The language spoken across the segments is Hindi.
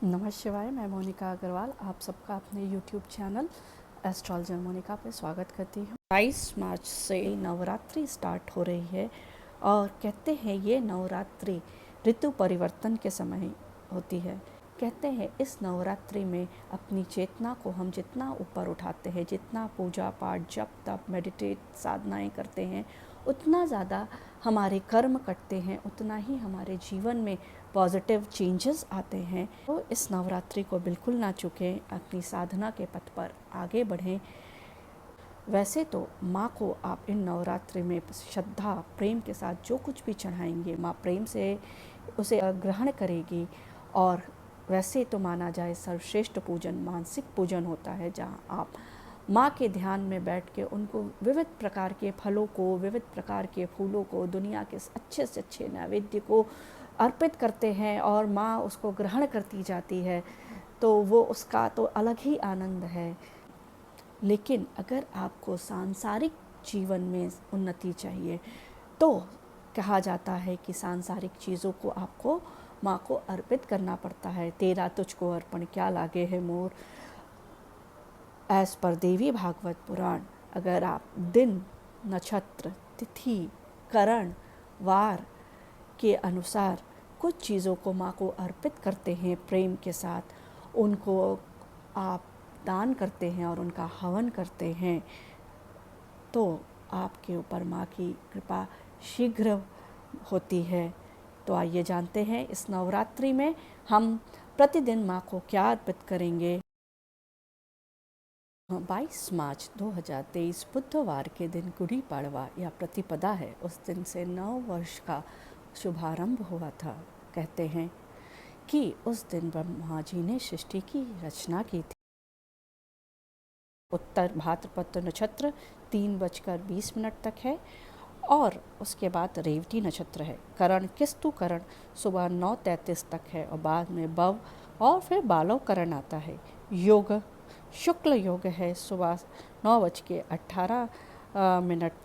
नमः शिवाय। मैं मोनिका अग्रवाल आप सबका अपने यूट्यूब चैनल एस्ट्रोलॉजर मोनिका पे स्वागत करती हूँ। 22 मार्च से नवरात्रि स्टार्ट हो रही है और कहते हैं ये नवरात्रि ऋतु परिवर्तन के समय होती है। कहते हैं इस नवरात्रि में अपनी चेतना को हम जितना ऊपर उठाते हैं, जितना पूजा पाठ जप तप मेडिटेट साधनाएं करते हैं, उतना ज़्यादा हमारे कर्म कटते हैं, उतना ही हमारे जीवन में पॉजिटिव चेंजेस आते हैं। तो इस नवरात्रि को बिल्कुल ना चूकें, अपनी साधना के पथ पर आगे बढ़ें। वैसे तो माँ को आप इन नवरात्रि में श्रद्धा प्रेम के साथ जो कुछ भी चढ़ाएंगे, माँ प्रेम से उसे ग्रहण करेगी। और वैसे तो माना जाए सर्वश्रेष्ठ पूजन मानसिक पूजन होता है, जहाँ आप माँ के ध्यान में बैठ के उनको विविध प्रकार के फलों को, विविध प्रकार के फूलों को, दुनिया के अच्छे से अच्छे नैवेद्य को अर्पित करते हैं और माँ उसको ग्रहण करती जाती है, तो वो उसका तो अलग ही आनंद है। लेकिन अगर आपको सांसारिक जीवन में उन्नति चाहिए तो कहा जाता है कि सांसारिक चीज़ों को आपको माँ को अर्पित करना पड़ता है। तेरा तुझको अर्पण क्या लागे है मोर, एज पर देवी भागवत पुराण। अगर आप दिन नक्षत्र तिथि करण वार के अनुसार कुछ चीज़ों को माँ को अर्पित करते हैं प्रेम के साथ, उनको आप दान करते हैं और उनका हवन करते हैं, तो आपके ऊपर माँ की कृपा शीघ्र होती है। तो आइए जानते हैं इस नवरात्रि में हम प्रतिदिन माँ को क्या अर्पित करेंगे। 22 मार्च 2023 बुधवार के दिन गुड़ी पाड़वा या प्रतिपदा है। उस दिन से नव वर्ष का शुभारंभ हुआ था। कहते हैं कि उस दिन ब्रह्मा जी ने सृष्टि की रचना की थी। उत्तर भाद्रपद नक्षत्र 3:20 तक है और उसके बाद रेवती नक्षत्र है। करण किस्तु करण सुबह 9:33 तक है और बाद में बव और फिर बालव करण आता है। योग शुक्ल योग है सुबह 9:18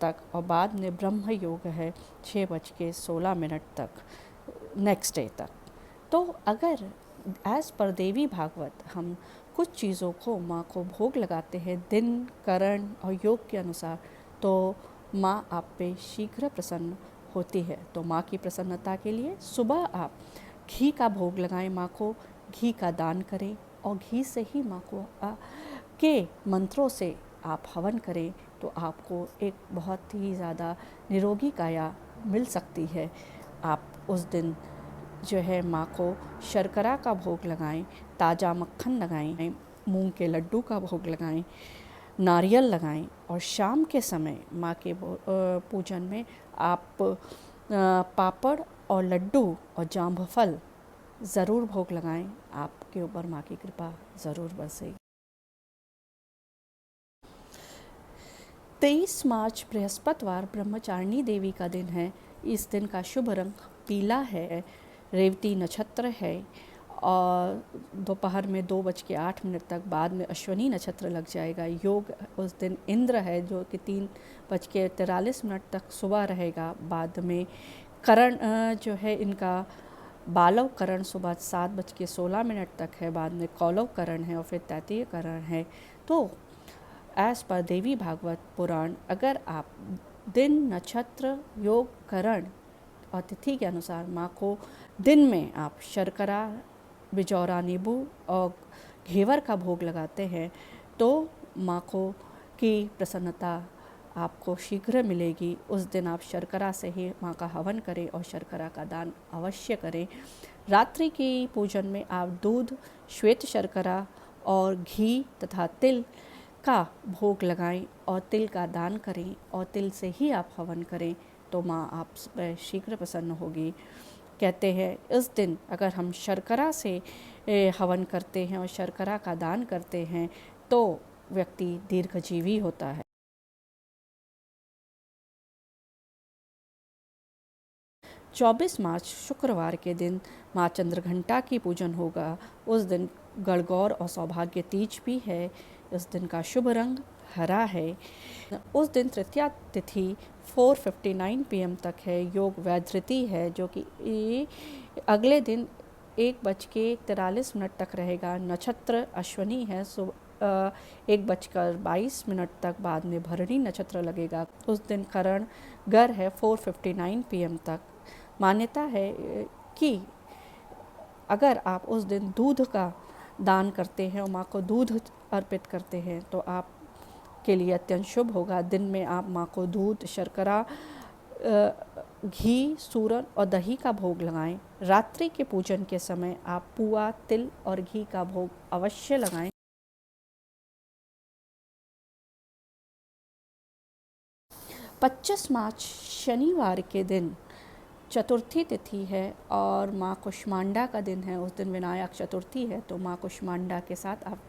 तक और बाद में ब्रह्म योग है 6:16 तक नेक्स्ट डे तक। तो अगर एज पर देवी भागवत हम कुछ चीज़ों को माँ को भोग लगाते हैं दिन करण और योग के अनुसार, तो माँ आप पे शीघ्र प्रसन्न होती है। तो माँ की प्रसन्नता के लिए सुबह आप घी का भोग लगाएं, माँ को घी का दान करें और घी से ही माँ को के मंत्रों से आप हवन करें, तो आपको एक बहुत ही ज़्यादा निरोगी काया मिल सकती है। आप उस दिन जो है माँ को शर्करा का भोग लगाएं, ताज़ा मक्खन लगाएं, मूंग के लड्डू का भोग लगाएं, नारियल लगाएं और शाम के समय माँ के पूजन में आप पापड़ और लड्डू और जाम्बफल ज़रूर भोग लगाएं। आपके ऊपर माँ की कृपा ज़रूर बरसेगी। 23 मार्च बृहस्पतिवार ब्रह्मचारिणी देवी का दिन है। इस दिन का शुभ रंग पीला है। रेवती नक्षत्र है और दोपहर में 2:08 तक, बाद में अश्वनी नक्षत्र लग जाएगा। योग उस दिन इंद्र है जो कि 3:43 तक सुबह रहेगा। बाद में करण जो है इनका बालव करण सुबह 7:16 तक है। बाद में कौलव करण है और फिर तैतीय करण है। तो एज पर देवी भागवत पुराण अगर आप दिन नक्षत्र योग करण और तिथि के अनुसार माँ को दिन में आप शर्करा बिजौरा नींबू और घेवर का भोग लगाते हैं, तो माँ को की प्रसन्नता आपको शीघ्र मिलेगी। उस दिन आप शर्करा से ही माँ का हवन करें और शर्करा का दान अवश्य करें। रात्रि की पूजन में आप दूध श्वेत शर्करा और घी तथा तिल का भोग लगाएं और तिल का दान करें और तिल से ही आप हवन करें, तो माँ आप पर शीघ्र प्रसन्न होगी। कहते हैं इस दिन अगर हम शर्करा से हवन करते हैं और शर्करा का दान करते हैं तो व्यक्ति दीर्घजीवी होता है। 24 मार्च शुक्रवार के दिन माँ चंद्रघंटा की पूजन होगा। उस दिन गणगौर और सौभाग्य तीज भी है। इस दिन का शुभ रंग हरा है। उस दिन तृतीया तिथि 4:59 PM तक है। योग वैधृति है जो कि अगले दिन 1:43 तक रहेगा। नक्षत्र अश्विनी है। 1:22 तक, बाद में भरणी नक्षत्र लगेगा। उस दिन करण गर है 4:59 PM तक। मान्यता है कि अगर आप उस दिन दूध का दान करते हैं और माँ को दूध अर्पित करते हैं तो आप के लिए अत्यंत शुभ होगा। दिन में आप माँ को दूध, शर्करा, घी, सूरन और दही का भोग लगाएं। रात्रि के पूजन के समय आप पुआ, तिल और घी का भोग अवश्य लगाएं। 25 मार्च शनिवार के दिन चतुर्थी तिथि है और माँ कुष्मांडा का दिन है। उस दिन विनायक चतुर्थी है, तो माँ कुष्मांडा के साथ आप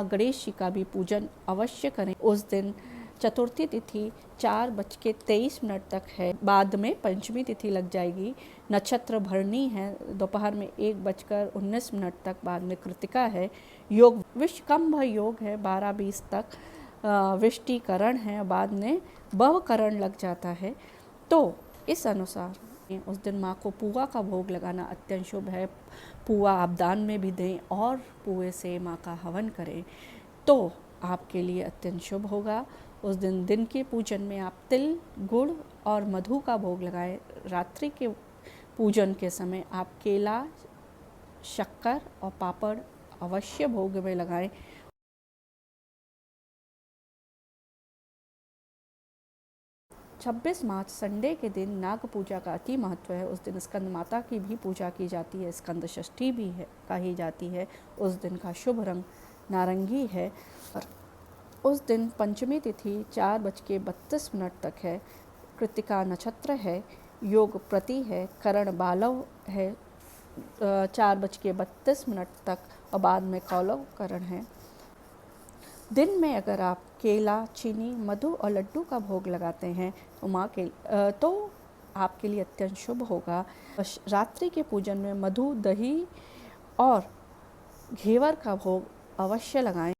गणेश जी का भी पूजन अवश्य करें। उस दिन चतुर्थी तिथि 4:23 तक है। बाद में पंचमी तिथि लग जाएगी। नक्षत्र भरणी है। दोपहर में 1:19 तक, बाद में कृतिका है। योग विषकंभ योग है 12:20 तक। विष्टिकरण है, बाद में भवकरण लग जाता है। तो इस अनुसार उस दिन माँ को पुआ का भोग लगाना अत्यंत शुभ है। पुआ आप दान में भी दें और पुए से माँ का हवन करें तो आपके लिए अत्यंत शुभ होगा। उस दिन दिन के पूजन में आप तिल, गुड़ और मधु का भोग लगाएं। रात्रि के पूजन के समय आप केला, शक्कर और पापड़ अवश्य भोग में लगाएं। 26 मार्च संडे के दिन नाग पूजा का अति महत्व है। उस दिन स्कंद माता की भी पूजा की जाती है। स्कंद षष्ठी भी है कही जाती है। उस दिन का शुभ रंग नारंगी है। और उस दिन पंचमी तिथि 4:32 तक है। कृतिका नक्षत्र है। योग प्रति है। करण बालव है 4:32 तक और बाद में कौलव करण है। दिन में अगर आप केला, चीनी, मधु और लड्डू का भोग लगाते हैं तो तो आपके लिए अत्यंत शुभ होगा। रात्रि के पूजन में मधु, दही और घेवर का भोग अवश्य लगाएं।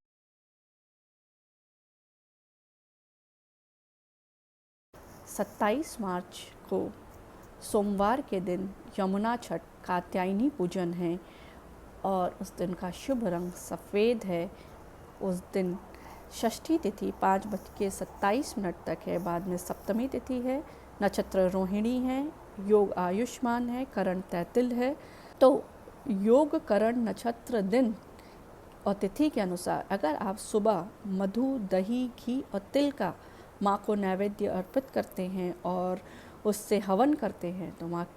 27 मार्च को सोमवार के दिन यमुना छठ कात्यायनी पूजन है और उस दिन का शुभ रंग सफ़ेद है। उस दिन षष्ठी तिथि 5:27 तक है। बाद में सप्तमी तिथि है। नक्षत्र रोहिणी है। योग आयुष्मान है। करण तैतिल है। तो योग, करण, नक्षत्र, दिन और तिथि के अनुसार अगर आप सुबह मधु, दही, घी और तिल का माँ को नैवेद्य अर्पित करते हैं और उससे हवन करते हैं तो माँ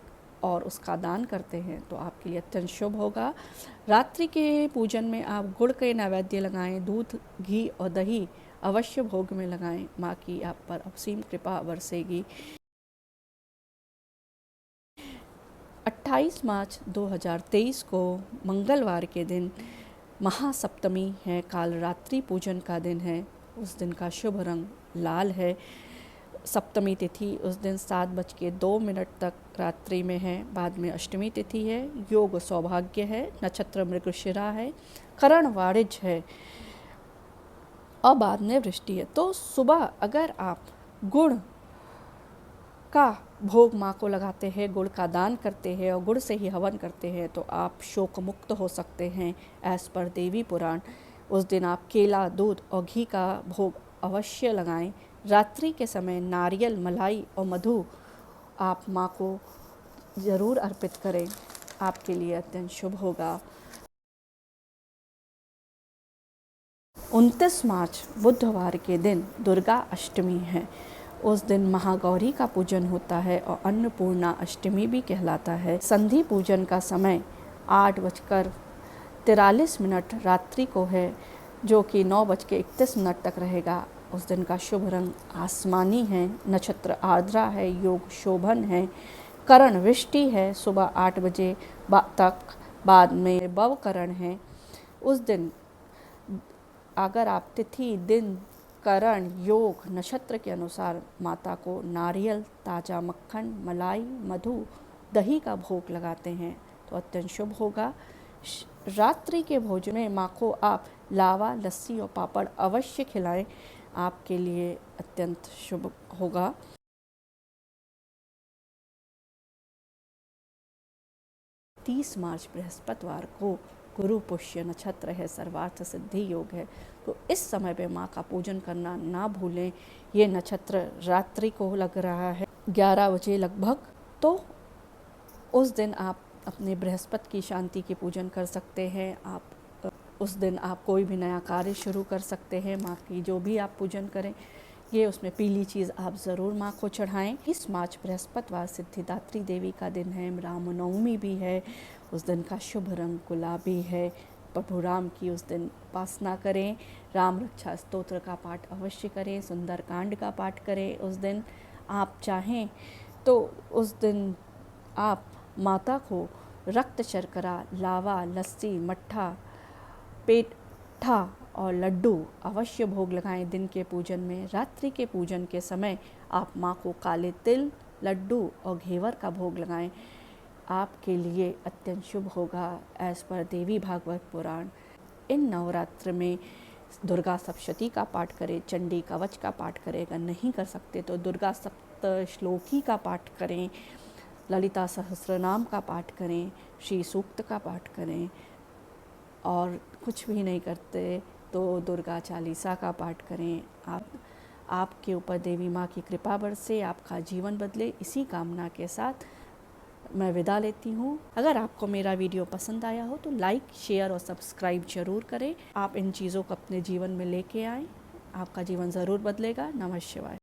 और उसका दान करते हैं तो आपके लिए अत्यंत शुभ होगा। रात्रि के पूजन में आप गुड़ के नैवेद्य लगाएं। दूध, घी और दही अवश्य भोग में लगाएं। माँ की आप पर असीम कृपा बरसेगी। 28 मार्च 2023 को मंगलवार के दिन महासप्तमी है। काल रात्रि पूजन का दिन है। उस दिन का शुभ रंग लाल है। सप्तमी तिथि उस दिन 7:02 तक रात्रि में है। बाद में अष्टमी तिथि है। योग सौभाग्य है। नक्षत्र मृगशिरा है। करण वाणिज्य है और बाद में वृष्टि है। तो सुबह अगर आप गुड़ का भोग माँ को लगाते हैं, गुड़ का दान करते हैं और गुड़ से ही हवन करते हैं तो आप शोक मुक्त हो सकते हैं एज पर देवी पुराण। उस दिन आप केला, दूध और घी का भोग अवश्य लगाएं। रात्रि के समय नारियल, मलाई और मधु आप माँ को ज़रूर अर्पित करें। आपके लिए अत्यंत शुभ होगा। 29 मार्च बुधवार के दिन दुर्गा अष्टमी है। उस दिन महागौरी का पूजन होता है और अन्नपूर्णा अष्टमी भी कहलाता है। संधि पूजन का समय 8:43 रात्रि को है जो कि 9:31 तक रहेगा। उस दिन का शुभ रंग आसमानी है। नक्षत्र आर्द्रा है। योग शोभन है। करण वृष्टि है सुबह 8 बजे तक। बाद में भवकरण है। उस दिन अगर आप तिथि, दिन, करण, योग, नक्षत्र के अनुसार माता को नारियल, ताज़ा मक्खन, मलाई, मधु, दही का भोग लगाते हैं तो अत्यंत शुभ होगा। रात्रि के भोजन में माँ को आप लावा, लस्सी और पापड़ अवश्य खिलाएं। आपके लिए अत्यंत शुभ होगा। 30 मार्च बृहस्पतिवार को गुरु पुष्य नक्षत्र है, सर्वार्थ सिद्धि योग है। तो इस समय पे माँ का पूजन करना ना भूलें। ये नक्षत्र रात्रि को लग रहा है 11 बजे लगभग, तो उस दिन आप अपने बृहस्पति की शांति की पूजन कर सकते हैं। आप उस दिन आप कोई भी नया कार्य शुरू कर सकते हैं। माँ की जो भी आप पूजन करें, ये उसमें पीली चीज़ आप ज़रूर माँ को चढ़ाएं। 20 मार्च बृहस्पतिवार सिद्धिदात्री देवी का दिन है, रामनवमी भी है। उस दिन का शुभ रंग गुलाबी है। प्रभु राम की उस दिन उपासना करें। राम रक्षा स्तोत्र का पाठ अवश्य करें। सुंदरकांड का पाठ करें। उस दिन आप चाहें तो उस दिन आप माता को रक्त शर्करा, लावा, लस्सी, मट्ठा, पेठा और लड्डू अवश्य भोग लगाएं। दिन के पूजन में, रात्रि के पूजन के समय आप माँ को काले तिल, लड्डू और घेवर का भोग लगाएं। आपके लिए अत्यंत शुभ होगा एज पर देवी भागवत पुराण। इन नवरात्र में दुर्गा सप्तशती का पाठ करें, चंडी कवच का पाठ करें। अगर नहीं कर सकते तो दुर्गा सप्तश्लोकी का पाठ करें, ललिता सहस्रनाम का पाठ करें, श्री सूक्त का पाठ करें। और कुछ भी नहीं करते तो दुर्गा चालीसा का पाठ करें। आपके ऊपर देवी माँ की कृपा बरसे, आपका जीवन बदले, इसी कामना के साथ मैं विदा लेती हूँ। अगर आपको मेरा वीडियो पसंद आया हो तो लाइक, शेयर और सब्सक्राइब ज़रूर करें। आप इन चीज़ों को अपने जीवन में लेके आएँ, आपका जीवन ज़रूर बदलेगा। नमः शिवाय।